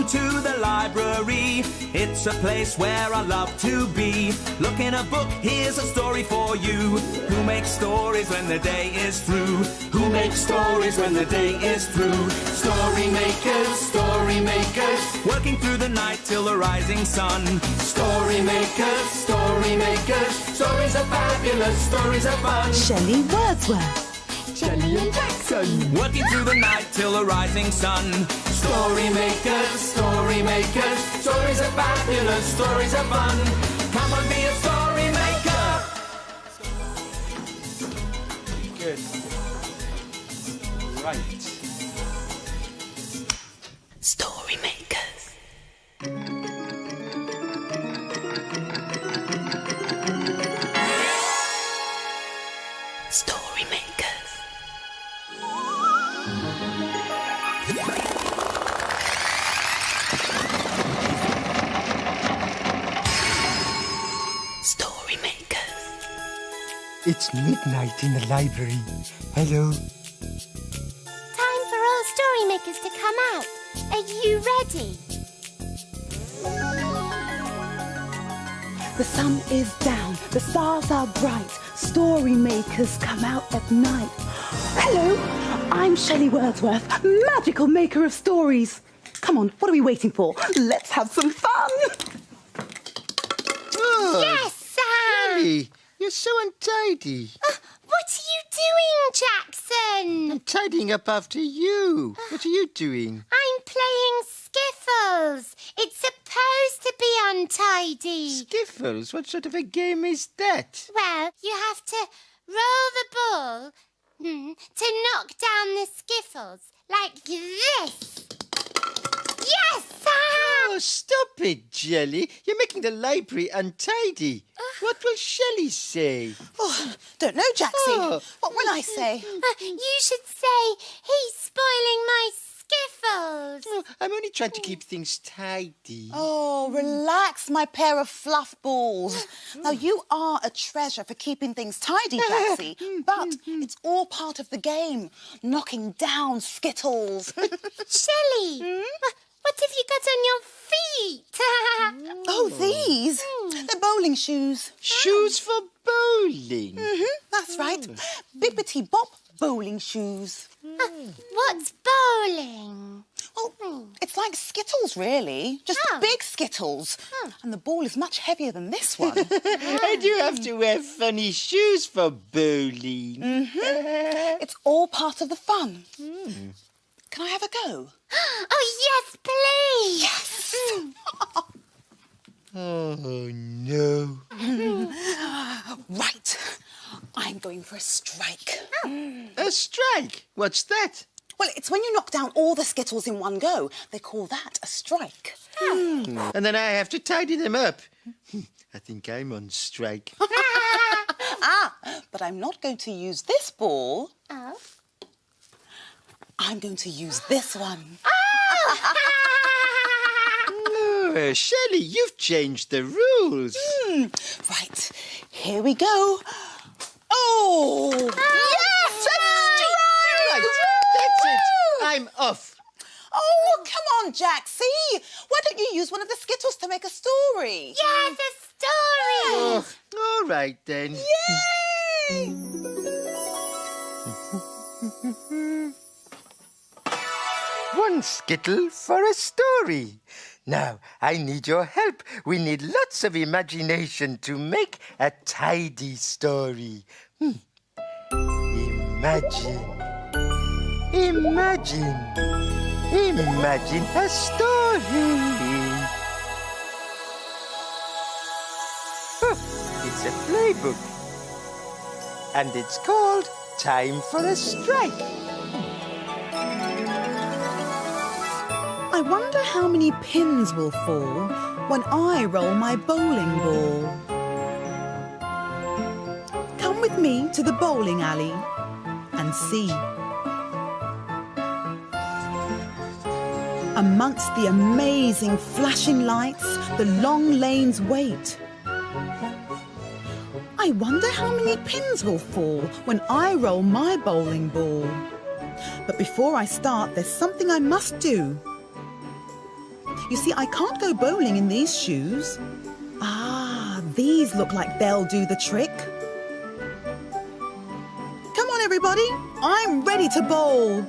Welcome to the library. It's a place where I love to be. Look in a book, here's a story for you. Who makes stories when the day is through? Who makes stories when the day is through? Story makers, working through the night till the rising sun. Story makers, stories are fabulous, stories are fun. Shelley Wordsworth. Shelley and Jackson, working through the night till the rising sun. Story makers, stories are fabulous, stories are fun. Come on, be a story maker. Good. Right. Story makers. Story makers. Story makers. It's midnight in the library. Hello. Time for all story makers to come out. Are you ready? The sun is down, the stars are bright, story makers come out at night. Hello, I'm Shelley Wordsworth, magical maker of stories. Come on, what are we waiting for? Let's have some fun. Oh, Yes, Sam! Shelley, you're so untidy. What are you doing, Jackson? I'm tidying up after you. What are you doing? I'm playing skiffles. It's supposed to be untidy. Skiffles? What sort of a game is that? Well, you have to roll the ball to knock down the skiffles like this. Yes, Sam! Oh, stop it, Jelly. You're making the library untidy. What will Shelley say? Oh, don't know, Jaxie. Oh. What will I say? You should say he's spoiling my skiffles. Oh, I'm only trying to keep things tidy. Oh, relax, my pair of fluff balls. Now, you are a treasure for keeping things tidy, Jaxie, but it's all part of the game, knocking down skittles. Shelley, what have you got on your feet? Oh, these? They're bowling shoes. Shoes for bowling. That's right. Bippity Bop bowling shoes. What's bowling? Well, it's like Skittles, really. Just big Skittles. And the ball is much heavier than this one. And you have to wear funny shoes for bowling. It's all part of the fun. Can I have a go? Oh, yes, please. Yes. Oh, no. Right. I'm going for a strike. A strike? What's that? Well, it's when you knock down all the Skittles in one go. They call that a strike. And then I have to tidy them up. I think I'm on strike. But I'm not going to use this ball. Oh. I'm going to use this one. Oh, Shelley, you've changed the rules. Right. Here we go. Oh! Yes! Right, that's it. I'm off. Oh, come on, Jaxie. Why don't you use one of the Skittles to make a story? Yes, a story. Oh, all right, then. Yay! One Skittle for a story. Now, I need your help. We need lots of imagination to make a tidy story. Imagine a story. Oh, it's a playbook. And it's called Time for a Strike. I wonder how many pins will fall when I roll my bowling ball. Come with me to the bowling alley and see. Amongst the amazing flashing lights, the long lanes wait. I wonder how many pins will fall when I roll my bowling ball. But before I start, there's something I must do. You see, I can't go bowling in these shoes. Ah, these look like they'll do the trick. Come on, everybody. I'm ready to bowl.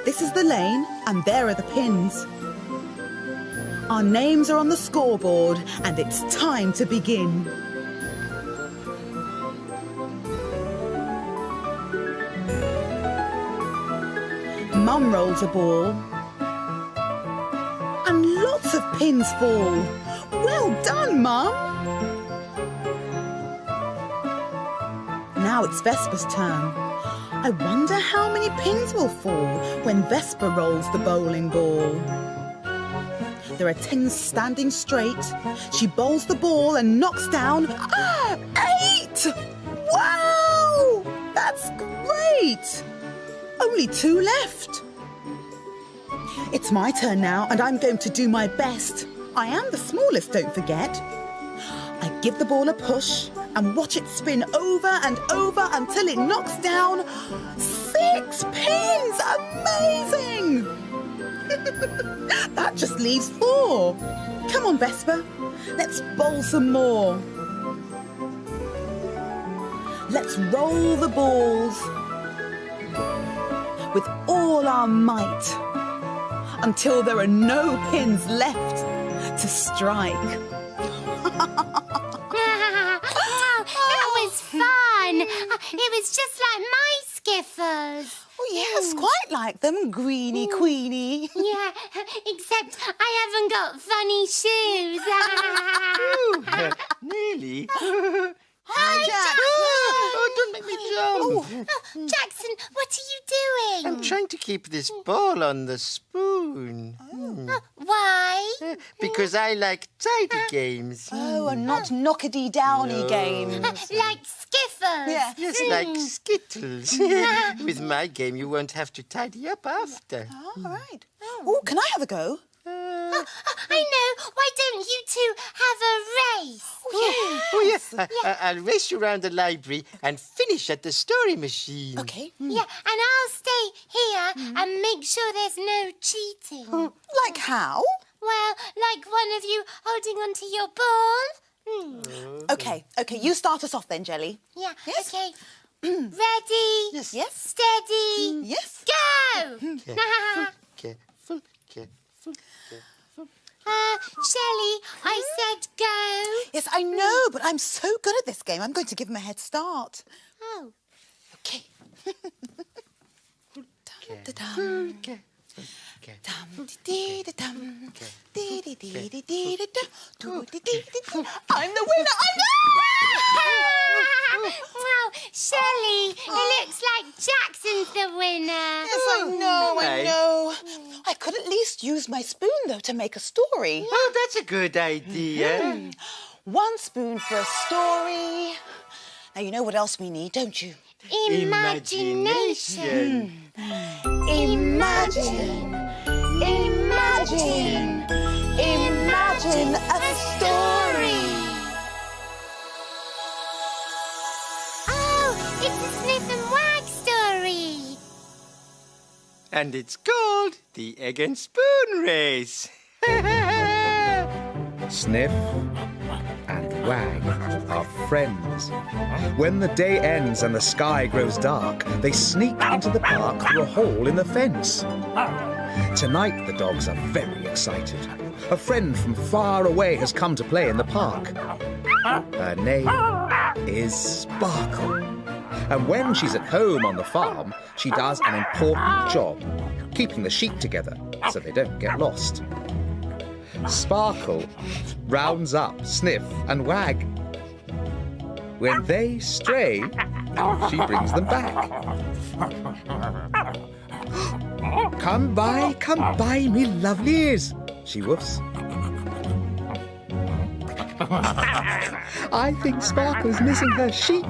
This is the lane, and there are the pins. Our names are on the scoreboard, and it's time to begin. Mum rolls a ball, and lots of pins fall. Well done, Mum! Now it's Vesper's turn. I wonder how many pins will fall when Vesper rolls the bowling ball. There are 10 standing straight. She bowls the ball and knocks down 8! Wow! That's great! Only 2 left. It's my turn now, and I'm going to do my best. I am the smallest, don't forget. I give the ball a push and watch it spin over and over until it knocks down 6 pins. Amazing! That just leaves 4. Come on, Vesper. Let's bowl some more. Let's roll the balls with all our might until there are no pins left to strike. That was fun. It was just like my skiffles. Oh, yes, quite like them, Greenie Queenie. Yeah, except I haven't got funny shoes. Nearly. Hi, Jack. Oh, don't make me jump. Oh, Jackson, what are you doing? I'm trying to keep this ball on the spoon. Why? Because I like tidy games. Oh, and not knockedy-downy games. Like skiffles. Yeah. Just like Skittles. With my game, you won't have to tidy up after. All right. Oh, can I have a go? I know. Why don't you two have a race? Oh, yes. I'll race you around the library and finish at the story machine. Okay. Yeah, and I'll stay here and make sure there's no cheating. Like how? Well, like one of you holding onto your ball. Okay, you start us off then, Jelly. Yeah, Yes. okay. Ready? Yes. Steady? Yes. Go! Careful. Shelley, I said go. Yes, I know, but I'm so good at this game. I'm going to give him a head start. Oh. Okay. I'm the winner! Well, Shelley, it looks like Jackson's the winner. Yes, I know. I could at least use my spoon, though, to make a story. Oh, that's a good idea. 1 spoon for a story. Now, you know what else we need, don't you? Imagination. Imagine a story. Oh, it's a Sniff and Wag story. And it's called the Egg and Spoon Race. Sniff and Wag are friends. When the day ends and the sky grows dark, they sneak into the park through a hole in the fence. Tonight, the dogs are very excited. A friend from far away has come to play in the park. Her name is Sparkle. And when she's at home on the farm, she does an important job, keeping the sheep together so they don't get lost. Sparkle rounds up Sniff and Wag. When they stray, she brings them back. Come by, me lovelies, she woofs. I think Sparkle's missing her sheep.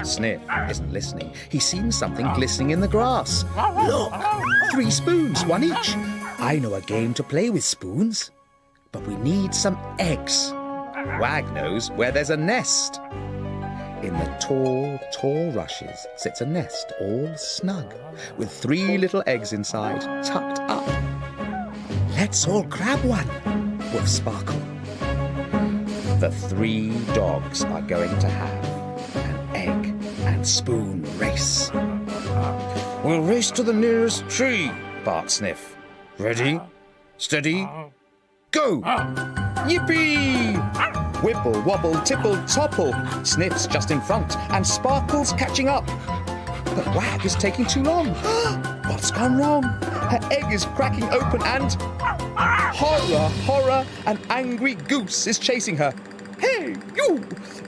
Sniff isn't listening. He sees something glistening in the grass. Look, 3 spoons, 1 each. I know a game to play with spoons. But we need some eggs. Wag knows where there's a nest. In the tall, tall rushes sits a nest all snug, with 3 little eggs inside, tucked up. Let's all grab one, Woof Sparkle. The 3 dogs are going to have an egg and spoon race. We'll race to the nearest tree, barked Sniff. Ready, steady, go! Yippee! Whipple, wobble, tipple, topple. Sniff's just in front and Sparkle's catching up. But Wag is taking too long. What's gone wrong? Her egg is cracking open and... horror, horror! An angry goose is chasing her. Hey, you!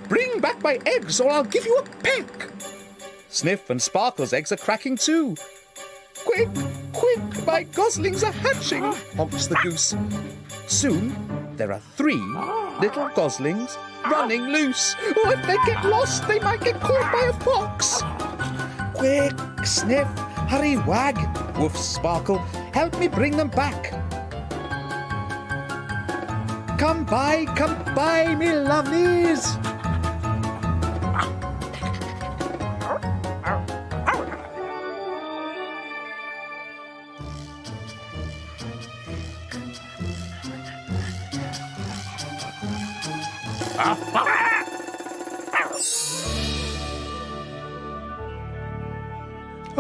Bring back my eggs or I'll give you a peck! Sniff and Sparkle's eggs are cracking too. Quick, quick, my goslings are hatching, honks the goose. Soon, there are 3 little goslings running loose. Oh, if they get lost, they might get caught by a fox. Quick, Sniff, hurry, Wag, woofs Sparkle. Help me bring them back. Come by, me lovelies.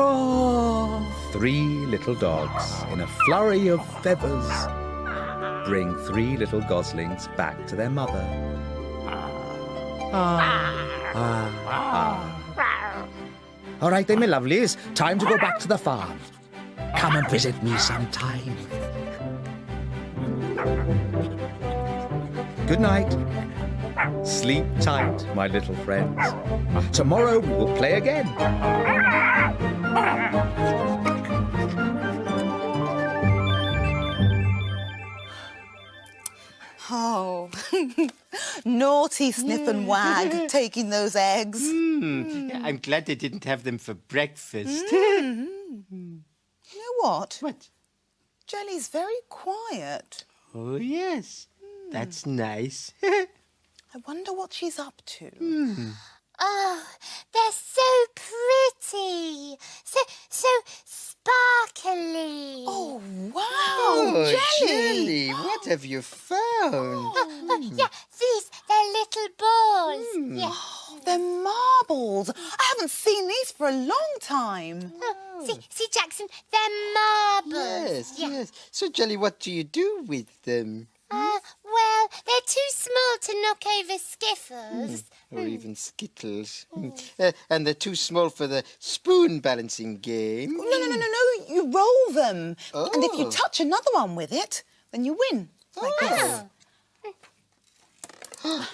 Oh, 3 little dogs in a flurry of feathers bring 3 little goslings back to their mother. All right then, my lovelies, time to go back to the farm. Come and visit me sometime. Good night. Sleep tight, my little friends. Tomorrow we will play again. Oh, naughty Sniff and Wag taking those eggs. I'm glad they didn't have them for breakfast. You know what? What? Jelly's very quiet. Oh, yes. That's nice. I wonder what she's up to. Oh, they're so pretty. So sparkly. Oh, wow, Oh, Jelly! what have you found? Yeah, these, they're little balls. Yeah. Oh, they're marbles. I haven't seen these for a long time. Oh, see, Jackson, they're marbles. Yes. So, Jelly, what do you do with them? Well, they're too small to knock over skiffles. Or even Skittles. And they're too small for the spoon balancing game. No. You roll them. And if you touch another one with it, then you win. Like this. Oh,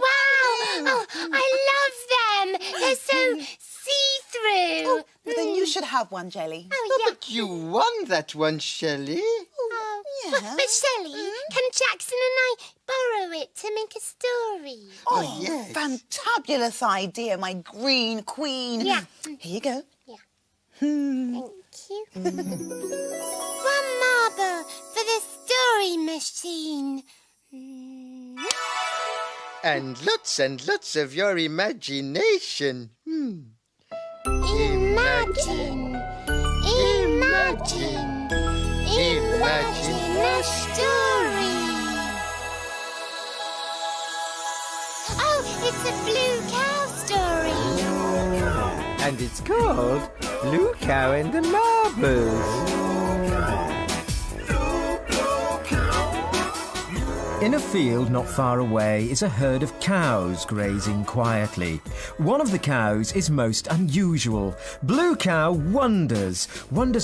wow! Oh, I love them. They're so see-through. Well, then you should have one, Jelly. Oh, yeah. But you won that one, Shelley. But Shelley, can Jackson and I borrow it to make a story? Oh, yes. fantabulous idea, my green queen. Yeah. Here you go. Yeah. Thank you. One marble for the story machine. And lots of your imagination. Imagine a story. Oh, it's a blue cow story. And it's called Blue Cow and the Marbles. In a field not far away is a herd of cows grazing quietly. One of the cows is most unusual. Blue Cow wonders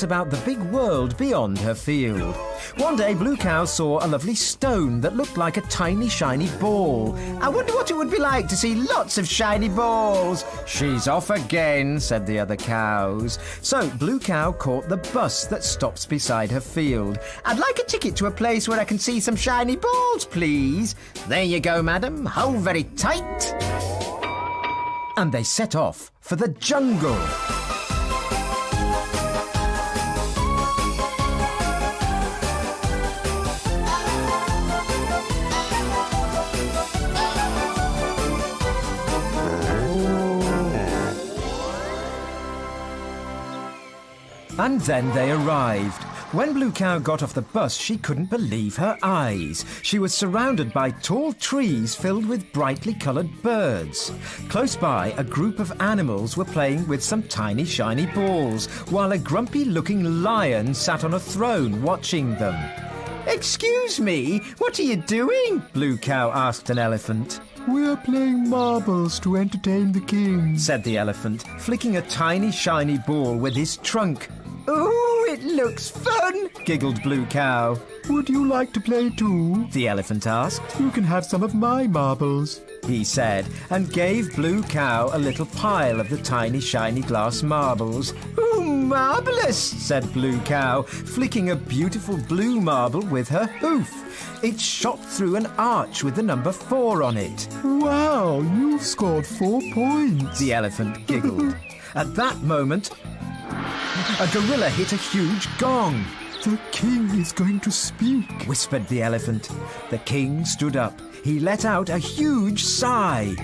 about the big world beyond her field. One day, Blue Cow saw a lovely stone that looked like a tiny, shiny ball. I wonder what it would be like to see lots of shiny balls. She's off again, said the other cows. So Blue Cow caught the bus that stops beside her field. I'd like a ticket to a place where I can see some shiny balls, please. There you go, madam. Hold very tight. And they set off for the jungle. And then they arrived. When Blue Cow got off the bus, she couldn't believe her eyes. She was surrounded by tall trees filled with brightly coloured birds. Close by, a group of animals were playing with some tiny shiny balls, while a grumpy-looking lion sat on a throne watching them. "Excuse me, what are you doing?" Blue Cow asked an elephant. "We're playing marbles to entertain the king," said the elephant, flicking a tiny shiny ball with his trunk. "Ooh, it looks fun," giggled Blue Cow. "Would you like to play too?" the elephant asked. "You can have some of my marbles," he said, and gave Blue Cow a little pile of the tiny shiny glass marbles. "Ooh, marvellous," said Blue Cow, flicking a beautiful blue marble with her hoof. It shot through an arch with the number 4 on it. "Wow, you've scored 4 points," the elephant giggled. At that moment, a gorilla hit a huge gong. "The king is going to speak," whispered the elephant. The king stood up. He let out a huge sigh.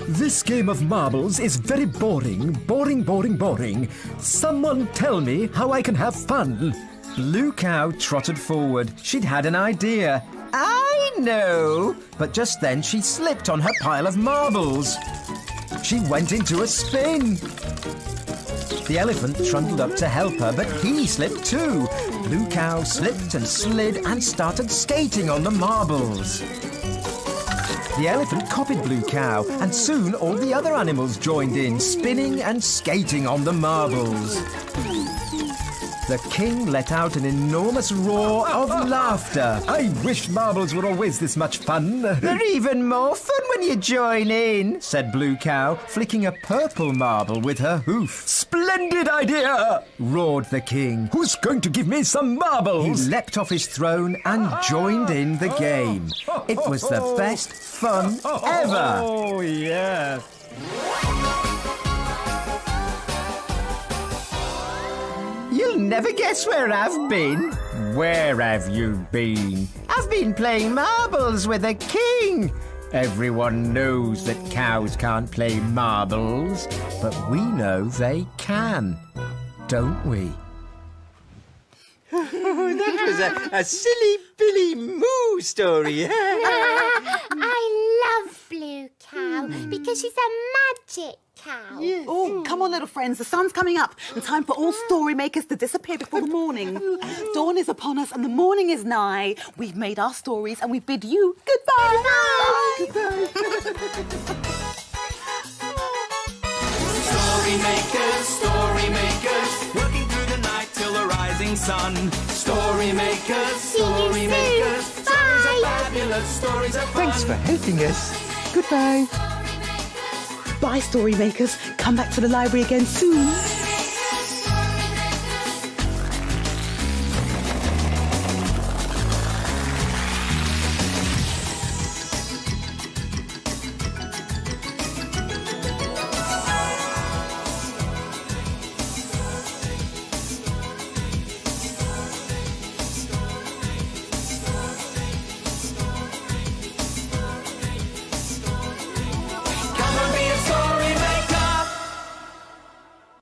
"This game of marbles is very boring. Boring. Someone tell me how I can have fun." Blue Cow trotted forward. She'd had an idea. "I know!" But just then she slipped on her pile of marbles. She went into a spin. The elephant trundled up to help her, but he slipped too. Blue Cow slipped and slid and started skating on the marbles. The elephant copied Blue Cow, and soon all the other animals joined in, spinning and skating on the marbles. The king let out an enormous roar of laughter. "I wish marbles were always this much fun." "They're even more fun when you join in," said Blue Cow, flicking a purple marble with her hoof. "Splendid idea!" roared the king. "Who's going to give me some marbles?" He leapt off his throne and joined in the game. It was the best fun ever. Oh, yes. "You'll never guess where I've been." "Where have you been?" "I've been playing marbles with a king." Everyone knows that cows can't play marbles, but we know they can, don't we? That was a silly Billy Moo story. I love Blue Cow because she's a magic cow. Oh, come on, little friends. The sun's coming up. And time for all story makers to disappear before the morning. Dawn is upon us and the morning is nigh. We've made our stories and we bid you goodbye. Goodbye. Story makers, working through the night till the rising sun. Story makers, story makers. Stories are fabulous, stories are fun. Thanks for helping us. Goodbye. Bye, story makers. Come back to the library again soon.